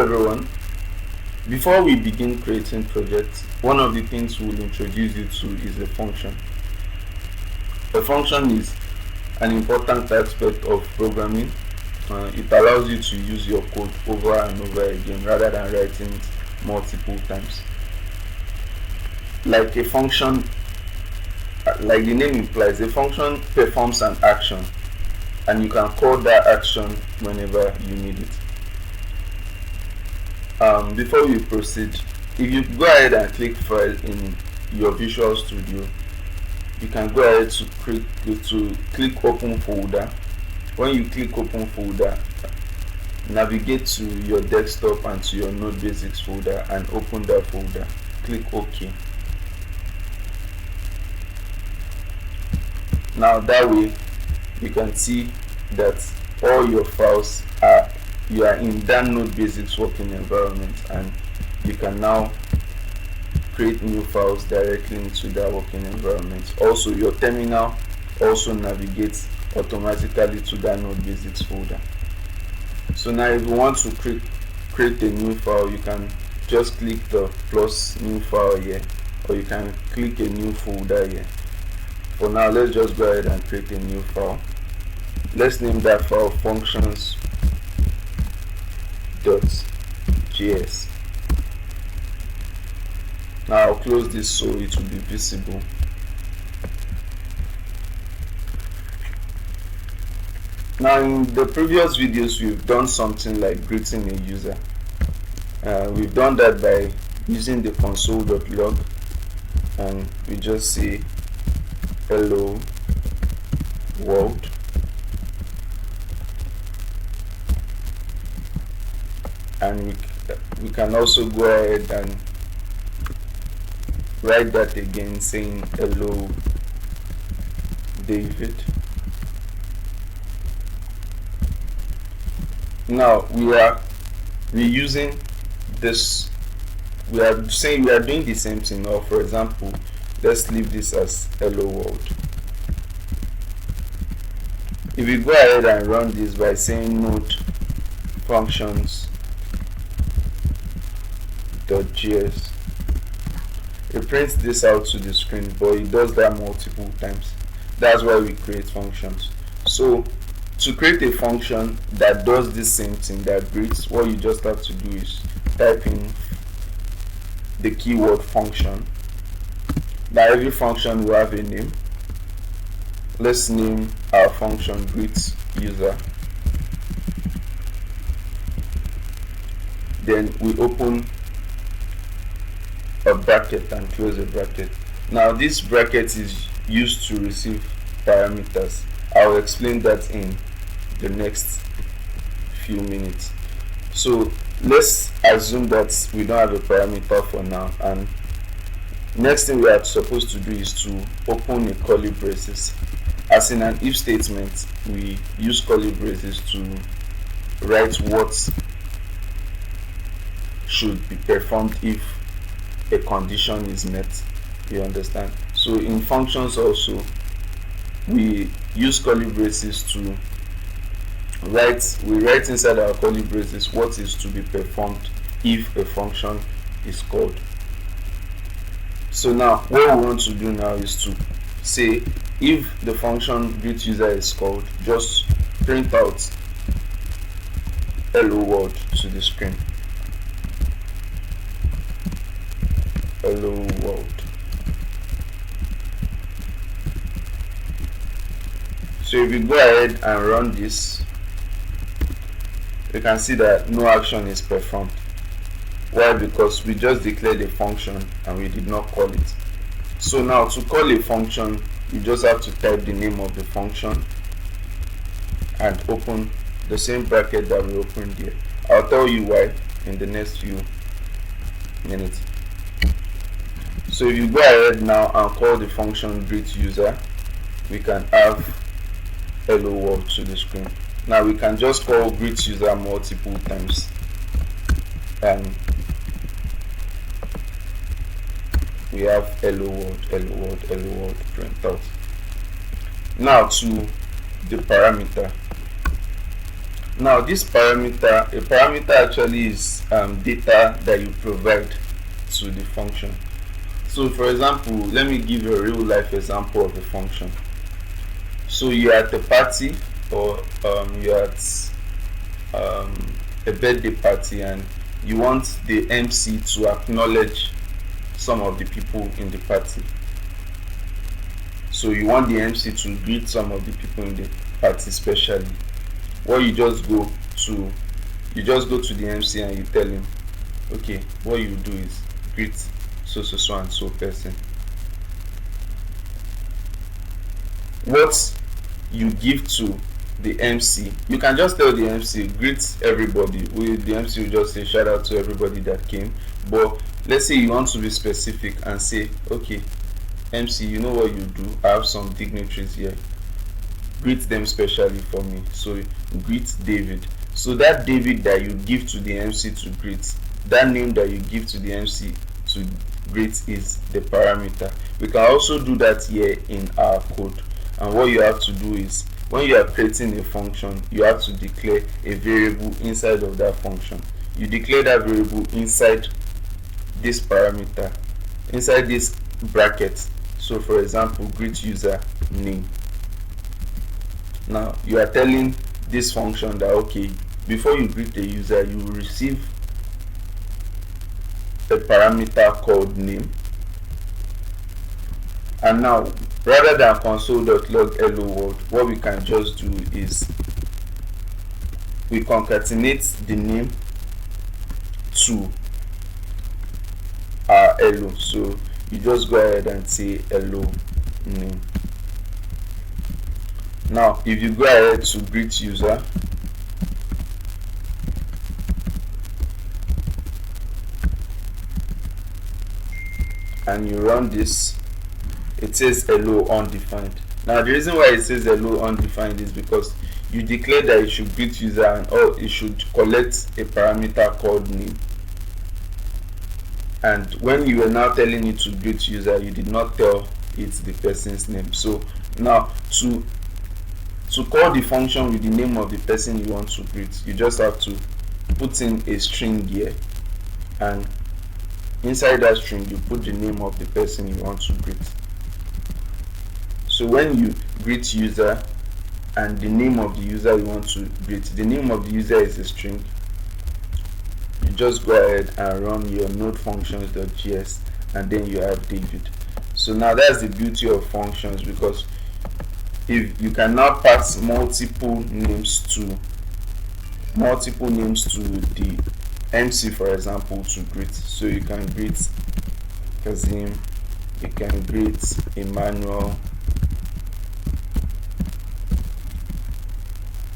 everyone. Before we begin creating projects, one of the things we'll introduce you to is a function. A function is an important aspect of programming. It allows you to use your code over and over again rather than writing it multiple times. Like a function, like the name implies, a function performs an action and you can call that action whenever you need it. Before we proceed, if you go ahead and click File in your Visual Studio, you can go ahead to click Open Folder. When you click Open Folder, navigate to your desktop and to your Node.js folder and open that folder. Click OK. Now that way you can see that all your files you are in that Node.js working environment, and you can now create new files directly into that working environment. Also, your terminal also navigates automatically to that Node.js folder. So now if you want to create a new file, you can just click the plus new file here, or you can click a new folder here. For now, let's just go ahead and create a new file. Let's name that file functions.js. Now I'll close this so it will be visible. Now in the previous videos we've done something like greeting a user. We've done that by using the console.log, and we just say hello world. And we can also go ahead and write that again, saying hello David. Now we are reusing this. We are saying we are doing the same thing. Now, for example, let's leave this as hello world. If we go ahead and run this by saying node functions.js, it prints this out to the screen, but it does that multiple times. That's why we create functions. So to create a function that does the same thing, that greets, what you just have to do is type in the keyword function. Now every function will have a name. Let's name our function greet user. Then we open a bracket and close a bracket. Now this bracket is used to receive parameters. I'll explain that in the next few minutes. So let's assume that we don't have a parameter for now, and next thing we are supposed to do is to open a curly braces. As in an if statement, we use curly braces to write what should be performed if a condition is met. You understand? So in functions also, we use curly braces to write inside our curly braces what is to be performed if a function is called. So now what we want to do now is to say if the function greet user is called, just print out hello world to the screen. Hello world. So if we go ahead and run this, you can see that no action is performed. Why? Because we just declared a function and we did not call it. So now to call a function, you just have to type the name of the function and open the same bracket that we opened here. I'll tell you why in the next few minutes. So if you go ahead now and call the function greet user, we can have hello world to the screen. Now we can just call greet user multiple times, and we have hello world, hello world, hello world print out. Now to the parameter. Now this parameter, a parameter actually is data that you provide to the function. So for example, let me give you a real life example of a function. So you're at a party, or you're at a birthday party, and you want the MC to acknowledge some of the people in the party. So you want the MC to greet some of the people in the party specially. What you just go to the MC and you tell him, okay, what you do is greet so and so person. What you give to the MC, you can just tell the MC greet everybody. The MC will just say shout out to everybody that came. But let's say you want to be specific and say, okay, MC, you know what you do, I have some dignitaries here, greet them specially for me. So greet David. So that David that you give to the MC to greet, that name that you give to the MC to greet, is the parameter. We can also do that here in our code. And what you have to do is, when you are creating a function, you have to declare a variable inside of that function. You declare that variable inside this parameter, inside this bracket. So for example, greet user name. Now you are telling this function that, okay, before you greet the user, you will receive a parameter called name. And now, rather than console.log hello world, what we can just do is we concatenate the name to our hello. So you just go ahead and say hello name. Now if you go ahead to greet user, and you run this, it says hello undefined. Now the reason why it says hello undefined is because you declare that it should greet user, and it should collect a parameter called name. And when you were now telling it to greet user, you did not tell it the person's name. So now to call the function with the name of the person you want to greet, you just have to put in a string here, and inside that string you put the name of the person you want to greet. So when you greet user and the name of the user you want to greet, the name of the user is a string, you just go ahead and run your node functions.js, and then you have David. So now that's the beauty of functions, because if you can now pass multiple names to the MC, for example, to greet. So you can greet Kazim, you can greet Emmanuel.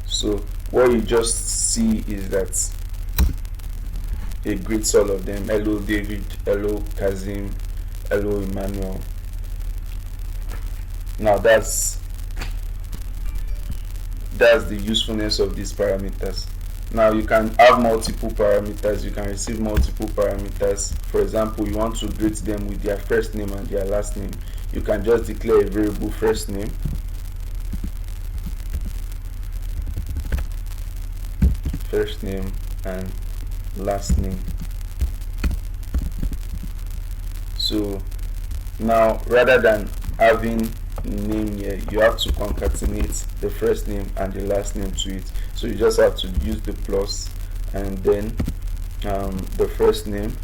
So what you just see is that it greets all of them. Hello David, hello Kazim, hello Emmanuel. Now that's the usefulness of these parameters. Now you can have multiple parameters, you can receive multiple parameters. For example, you want to greet them with their first name and their last name, you can just declare a variable first name, and last name. So now rather than having name here, you have to concatenate the first name and the last name to it. So you just have to use the plus, and then the first name,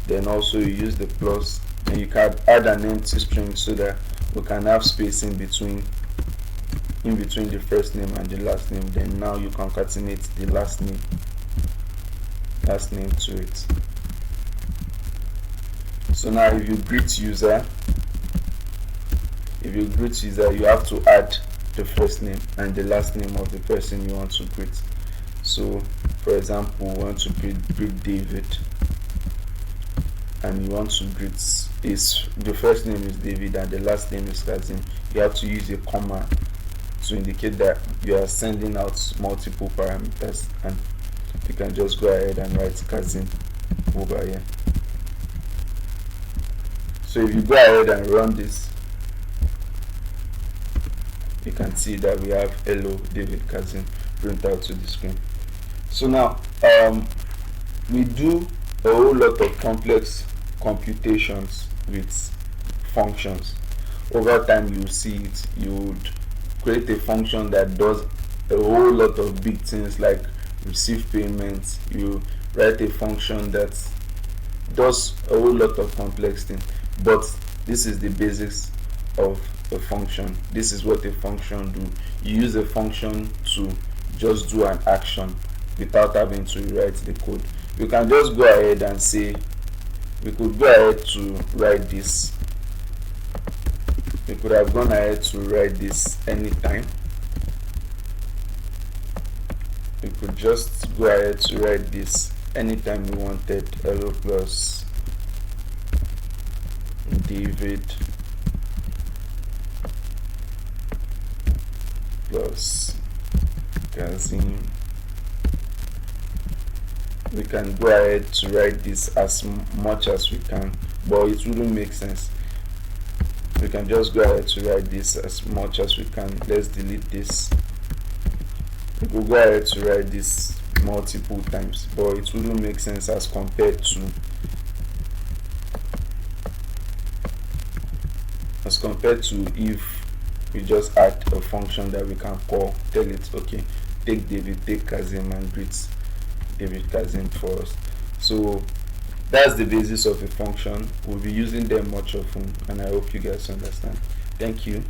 then also you use the plus, and you can add an empty string so that we can have space in between the first name and the last name. Then now you concatenate the last name to it. So now if you greet user, you have to add the first name and the last name of the person you want to greet. So for example, we want to greet David, and you want to greet the first name is David and the last name is Kazim. You have to use a comma to indicate that you are sending out multiple parameters, and you can just go ahead and write Kazim over here. So if you go ahead and run this, you can see that we have hello David Kazim print out to the screen. So now we do a whole lot of complex computations with functions. Over time you see it, you would create a function that does a whole lot of big things like receive payments. You write a function that does a whole lot of complex things, but this is the basics of a function. This is what a function do. You use a function to just do an action without having to rewrite the code. You can just go ahead and say, we could go ahead to write this. We could have gone ahead to write this anytime. We could just go ahead to write this anytime we wanted. Hello plus David plus Kazim. We can go ahead to write this as much as we can, but it wouldn't make sense. We can just go ahead to write this as much as we can. Let's delete this. We could go ahead to write this multiple times, but it wouldn't make sense as compared to if we just add a function that we can call, tell it, okay, take David, take Kazim, and greet David Kazim for us. So that's the basis of a function. We'll be using them much often, and I hope you guys understand. Thank you.